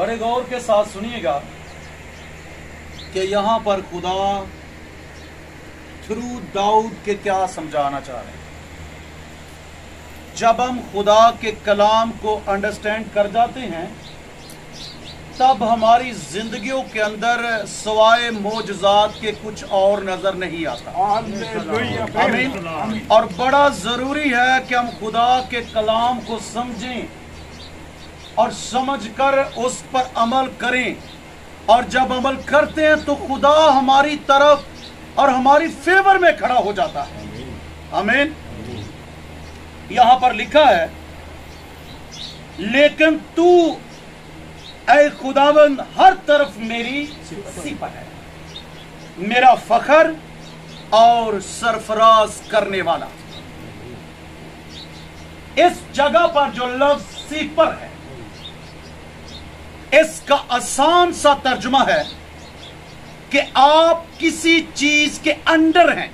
बड़े गौर के साथ सुनिएगा कि यहाँ पर खुदा थ्रू दाऊद के क्या समझाना चाह रहे हैं। जब हम खुदा के कलाम को अंडरस्टैंड कर जाते हैं तब हमारी जिंदगियों के अंदर सवाए मोजज़ात के कुछ और नजर नहीं आता। आमीन। और बड़ा जरूरी है कि हम खुदा के कलाम को समझें और समझकर उस पर अमल करें, और जब अमल करते हैं तो खुदा हमारी तरफ और हमारी फेवर में खड़ा हो जाता है। आमीन। यहां पर लिखा है, लेकिन तू ऐ खुदावंद हर तरफ मेरी सिपा है, मेरा फखर और सरफराज करने वाला। इस जगह पर जो लफ्ज सिपर है, इसका आसान सा तर्जुमा है कि आप किसी चीज के अंडर हैं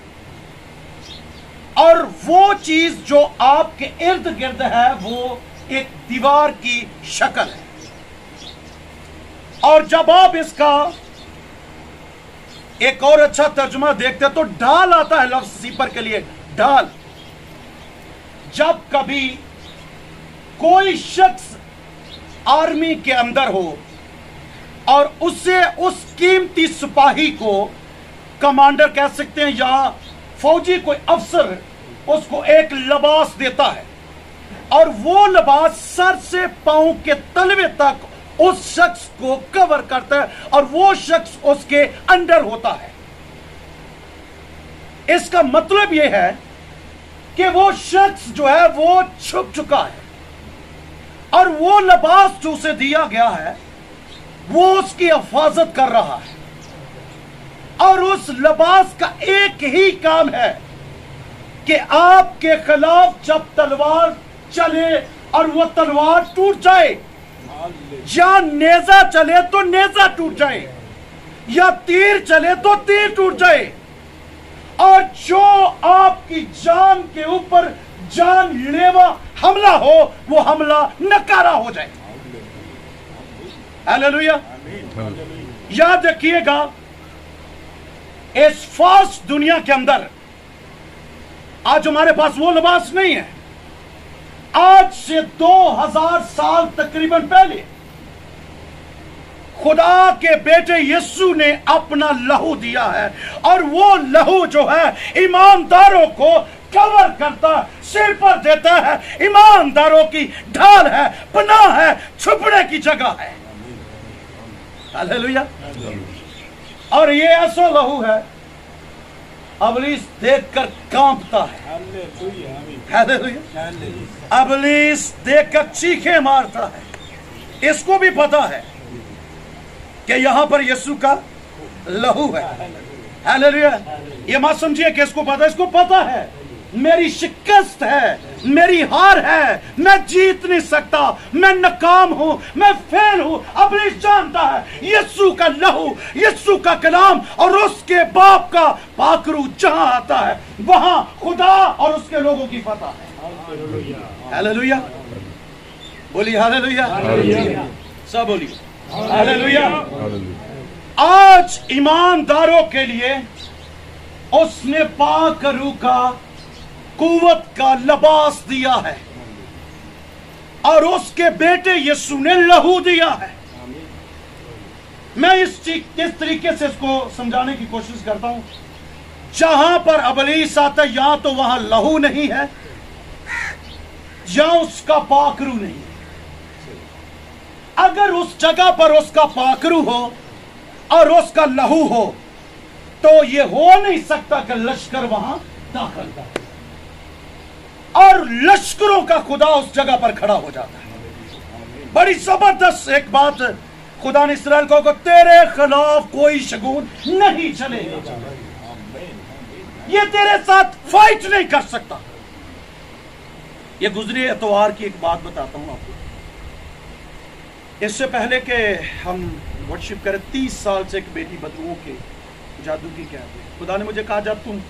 और वो चीज जो आपके इर्द गिर्द है वो एक दीवार की शक्ल है। और जब आप इसका एक और अच्छा तर्जुमा देखते हैं तो ढाल आता है लफ्ज सीपर के लिए, ढाल। जब कभी कोई शख्स आर्मी के अंदर हो और उससे उस कीमती सिपाही को कमांडर कह सकते हैं या फौजी कोई अफसर उसको एक लिबास देता है और वो लिबास सर से पांव के तलवे तक उस शख्स को कवर करता है और वो शख्स उसके अंडर होता है। इसका मतलब यह है कि वो शख्स जो है वो छुप चुका है और वो लिबास जो उसे दिया गया है वो उसकी हिफाजत कर रहा है। और उस लिबास का एक ही काम है कि आपके खिलाफ जब तलवार चले और वो तलवार टूट जाए, या नेजा चले तो नेजा टूट जाए, या तीर चले तो तीर टूट जाए, और जो आपकी जान के ऊपर जानलेवा हमला हो वो हमला नकारा हो जाए। हालेलुया। याद रखिएगा, इस फास्ट दुनिया के अंदर आज हमारे पास वो लिबास नहीं है। आज से 2000 साल तकरीबन पहले खुदा के बेटे यीशु ने अपना लहू दिया है और वो लहू जो है ईमानदारों को कवर करता, सिर पर देता है, ईमानदारों की ढाल है, पनाह है, छुपने की जगह है। हालेलुया। और ये ऐसा लहू है अबलीस देखकर कांपता है। हालेलुया। अबलीस देखकर चीखे मारता है। इसको भी पता है कि यहां पर यीशु का लहू है। हालेलुया। ये मत समझिए कि इसको पता, इसको पता है मेरी शिकस्त है, मेरी हार है, मैं जीत नहीं सकता, मैं नाकाम हूं, मैं फेल हूं। अबलीस जानता है यीशु का लहू, यीशु का कलाम और उसके बाप का पाखरू जहां आता है वहां खुदा और उसके लोगों की फतह है। हालेलुया। बोलिए हालेलुया। सब बोलिए हालेलुया। आज ईमानदारों के लिए उसने पाखरू का कुव्वत का लिबास दिया है और उसके बेटे यीशु ने लहू दिया है। मैं इस तरीके से इसको समझाने की कोशिश करता हूं, जहां पर अबलीस आता है यहां तो वहां लहू नहीं है या उसका पाखरू नहीं है। अगर उस जगह पर उसका पाखरू हो और उसका लहू हो तो यह हो नहीं सकता कि लश्कर वहां दाखिल करे और लश्करों का खुदा उस जगह पर खड़ा हो जाता है। बड़ी जबरदस्त एक बात खुदा ने इस्राएल को, तेरे खिलाफ कोई शगुन नहीं चलेगा, ये तेरे साथ फाइट नहीं कर सकता। ये गुजरे एतवार की एक बात बताता हूं आपको। इससे पहले कि हम वर्शिप करें, 30 साल से एक बेटी बदबुओं के जादू की क्या है, खुदा ने मुझे कहा जब तुम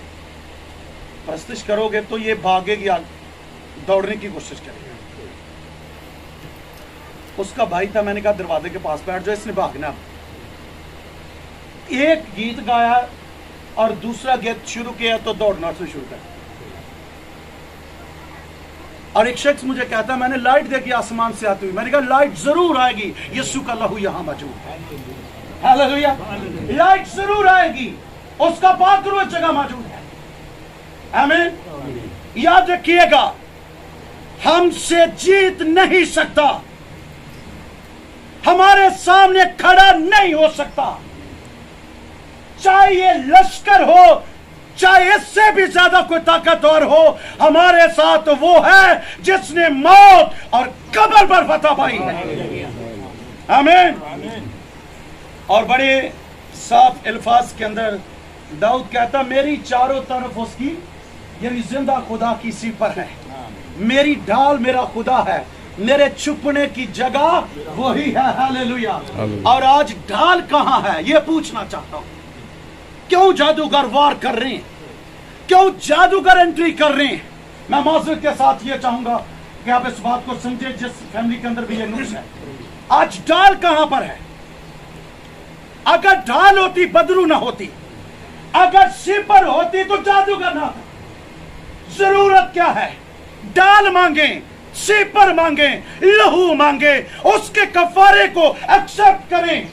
परस्तिश करोगे तो ये भागेगी, दौड़ने की कोशिश करेगी। उसका भाई था, मैंने कहा दरवाजे के पास बैठ जाओ, इसने भागना। एक गीत गाया और दूसरा गीत शुरू किया तो दौड़ना से शुरू कर। और एक शख्स मुझे कहता, मैंने लाइट देखी आसमान से आती हुई। मैंने कहा लाइट जरूर आएगी, यीशु का लहू यहां मौजूद है। हालेलुया, लाइट जरूर आएगी, उसका पात्र उस जगह मौजूद है। आमीन। याद रखिएगा, हमसे जीत नहीं सकता, हमारे सामने खड़ा नहीं हो सकता, चाहे ये लश्कर हो, चाहे इससे भी ज्यादा कोई ताकतवर हो, हमारे साथ वो है जिसने मौत और कब्र पर फतह पाई है। आमीन। और बड़े साफ अल्फाज के अंदर दाऊद कहता, मेरी चारों तरफ उसकी यानी जिंदा खुदा की सी पर है, मेरी ढाल मेरा खुदा है, मेरे छुपने की जगह वही है। हालेलुया। और आज ढाल कहां है ये पूछना चाहता हूं। क्यों जादूगर वार कर रहे हैं, क्यों जादूगर एंट्री कर रहे हैं? मैं माजरत के साथ ये चाहूंगा कि आप इस बात को समझे, जिस फैमिली के अंदर भी ये नुक्स है। आज ढाल कहां पर है? अगर ढाल होती बदरू ना होती, अगर सिपर होती तो जादूगर ना था। जरूरत क्या है? ढाल मांगे, सिपर मांगे, लहू मांगे, उसके कफारे को एक्सेप्ट करें,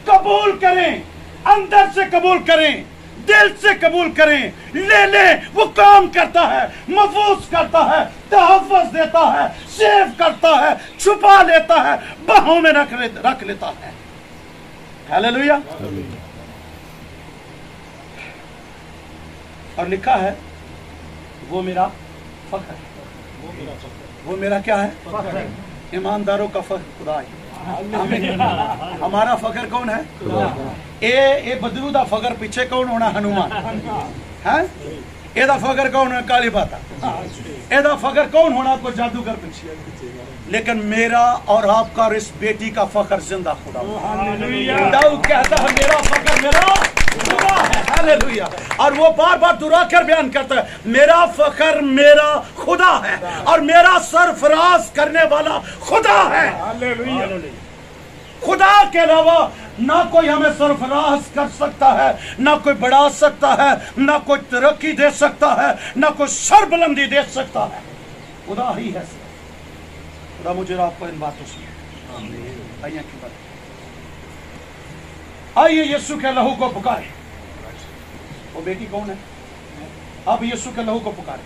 कबूल करें, अंदर से कबूल करें, दिल से कबूल करें, ले ले। वो काम करता है, महफूज करता है, तहफ़्फ़ुज़ देता है, सेव करता है, छुपा लेता है, बाहों में रख लेता है। हालेलुया। और लिखा है, वो मेरा फख्र है। वो मेरा क्या है? फख्र है। ईमानदारों का फख्र खुदा है। हमारा फख्र कौन है? ए बदरू दा फख्र पीछे कौन होना? हनुमान है। एदा फख्र कौन है? काली बाता। एदा फख्र कौन होना? कोई जादूगर पीछे। लेकिन मेरा और आपका और इस बेटी का फख्र जिंदा खुदा। दाऊद कहता है, मेरा फख्र मेरा खुदा है। हालेलुया। और वो बार बार दुराकर बयान करता है, मेरा फख्र मेरा खुदा है और मेरा सरफराज करने वाला खुदा है। खुदा के अलावा ना कोई हमें सरफराज कर सकता है, ना कोई बढ़ा सकता है, ना कोई तरक्की दे सकता है, ना कोई सरबुलंदी दे सकता है। खुदा ही है। खुदा मुझे आपको इन बातों से आइए यीशु के लहू को पुकारे। वो बेटी कौन है? अब यीशु के लहू को पुकारे।